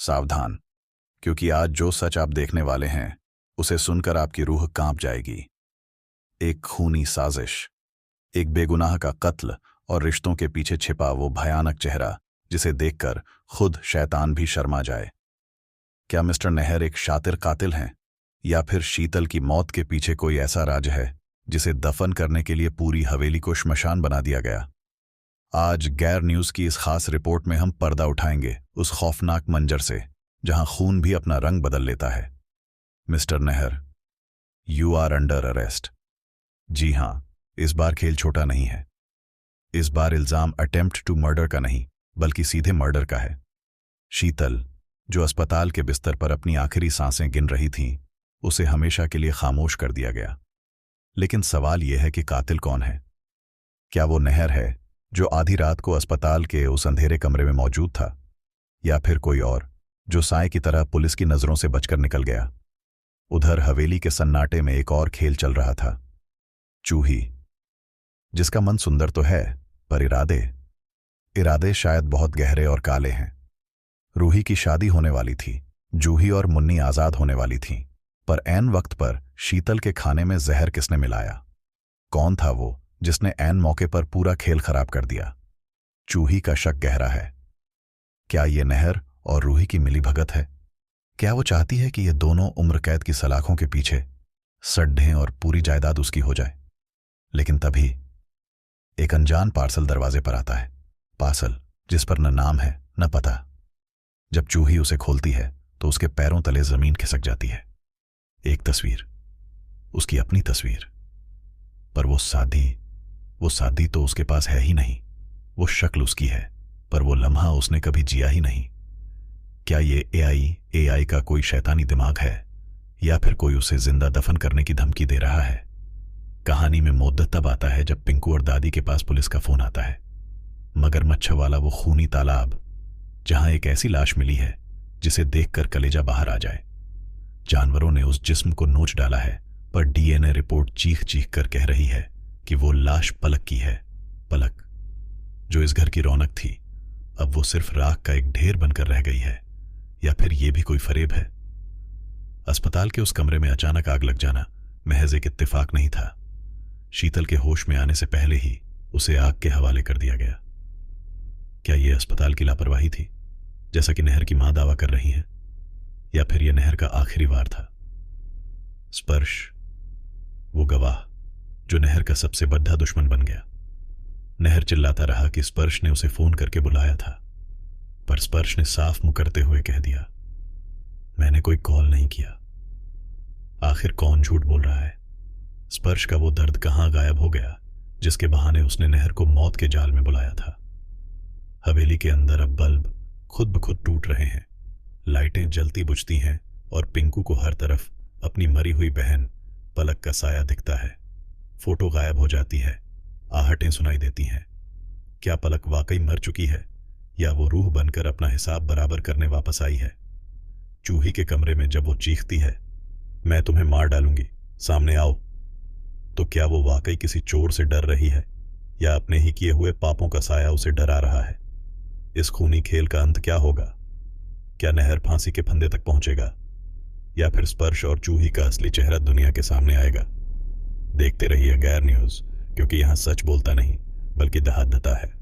सावधान, क्योंकि आज जो सच आप देखने वाले हैं उसे सुनकर आपकी रूह कांप जाएगी। एक खूनी साजिश, एक बेगुनाह का कत्ल और रिश्तों के पीछे छिपा वो भयानक चेहरा जिसे देखकर खुद शैतान भी शर्मा जाए। क्या मिस्टर नेहर एक शातिर कातिल हैं, या फिर शीतल की मौत के पीछे कोई ऐसा राज है जिसे दफन करने के लिए पूरी हवेली को श्मशान बना दिया गया? आज गैर न्यूज की इस खास रिपोर्ट में हम पर्दा उठाएंगे उस खौफनाक मंजर से जहां खून भी अपना रंग बदल लेता है। Mister Nehar, you are under arrest. जी हां, इस बार खेल छोटा नहीं है। इस बार इल्जाम अटेम्प्ट टू मर्डर का नहीं बल्कि सीधे मर्डर का है। शीतल, जो अस्पताल के बिस्तर पर अपनी आखिरी सांसें गिन रही थीं, उसे हमेशा के लिए खामोश कर दिया गया। लेकिन सवाल यह है कि कातिल कौन है? क्या वो नेहर है जो आधी रात को अस्पताल के उस अंधेरे कमरे में मौजूद था, या फिर कोई और जो साए की तरह पुलिस की नजरों से बचकर निकल गया? उधर हवेली के सन्नाटे में एक और खेल चल रहा था। चूही, जिसका मन सुंदर तो है पर इरादे शायद बहुत गहरे और काले हैं। रूही की शादी होने वाली थी, जूही और मुन्नी आजाद होने वाली थीं, पर ऐन वक्त पर शीतल के खाने में जहर किसने मिलाया? कौन था वो जिसने ऐन मौके पर पूरा खेल खराब कर दिया? चूही का शक गहरा है। क्या ये नेहर और रूही की मिलीभगत है? क्या वो चाहती है कि ये दोनों उम्र कैद की सलाखों के पीछे सड्ढें और पूरी जायदाद उसकी हो जाए? लेकिन तभी एक अनजान पार्सल दरवाजे पर आता है। पार्सल जिस पर न नाम है न पता। जब चूही उसे खोलती है तो उसके पैरों तले जमीन खिसक जाती है। एक तस्वीर, उसकी अपनी तस्वीर, पर वो सादी तो उसके पास है ही नहीं। वो शक्ल उसकी है, पर वो लम्हा उसने कभी जिया ही नहीं। क्या ये एआई का कोई शैतानी दिमाग है, या फिर कोई उसे जिंदा दफन करने की धमकी दे रहा है? कहानी में मुद्दत तब आता है जब पिंकू और दादी के पास पुलिस का फोन आता है। मगरमच्छ वाला वो खूनी तालाब, जहां एक ऐसी लाश मिली है जिसे देखकर कलेजा बाहर आ जाए। जानवरों ने उस जिस्म को नोच डाला है, पर डीएनए रिपोर्ट चीख चीख कर कह रही है कि वो लाश पलक की है। पलक, जो इस घर की रौनक थी, अब वो सिर्फ राख का एक ढेर बनकर रह गई है। या फिर ये भी कोई फरेब है? अस्पताल के उस कमरे में अचानक आग लग जाना महज एक इत्तेफाक नहीं था। शीतल के होश में आने से पहले ही उसे आग के हवाले कर दिया गया। क्या यह अस्पताल की लापरवाही थी, जैसा कि नेहर की मां दावा कर रही है, या फिर यह नेहर का आखिरी वार था? स्पर्श, वो गवाह जो नेहर का सबसे बड़ा दुश्मन बन गया। नेहर चिल्लाता रहा कि स्पर्श ने उसे फोन करके बुलाया था, पर स्पर्श ने साफ मुकरते हुए कह दिया, मैंने कोई कॉल नहीं किया। आखिर कौन झूठ बोल रहा है? स्पर्श का वो दर्द कहां गायब हो गया जिसके बहाने उसने नेहर को मौत के जाल में बुलाया था? हवेली के अंदर अब बल्ब खुद ब खुद टूट रहे हैं, लाइटें जलती बुझती हैं और पिंकू को हर तरफ अपनी मरी हुई बहन पलक का साया दिखता है। फोटो गायब हो जाती है, आहटें सुनाई देती हैं। क्या पलक वाकई मर चुकी है, या वो रूह बनकर अपना हिसाब बराबर करने वापस आई है? चूही के कमरे में जब वो चीखती है, मैं तुम्हें मार डालूंगी, सामने आओ, तो क्या वो वाकई किसी चोर से डर रही है, या अपने ही किए हुए पापों का साया उसे डरा रहा है? इस खूनी खेल का अंत क्या होगा? क्या नेहर फांसी के फंदे तक पहुंचेगा, या फिर स्पर्श और चूही का असली चेहरा दुनिया के सामने आएगा? देखते रहिए गैर न्यूज, क्योंकि यहां सच बोलता नहीं बल्कि दहाड़ता है।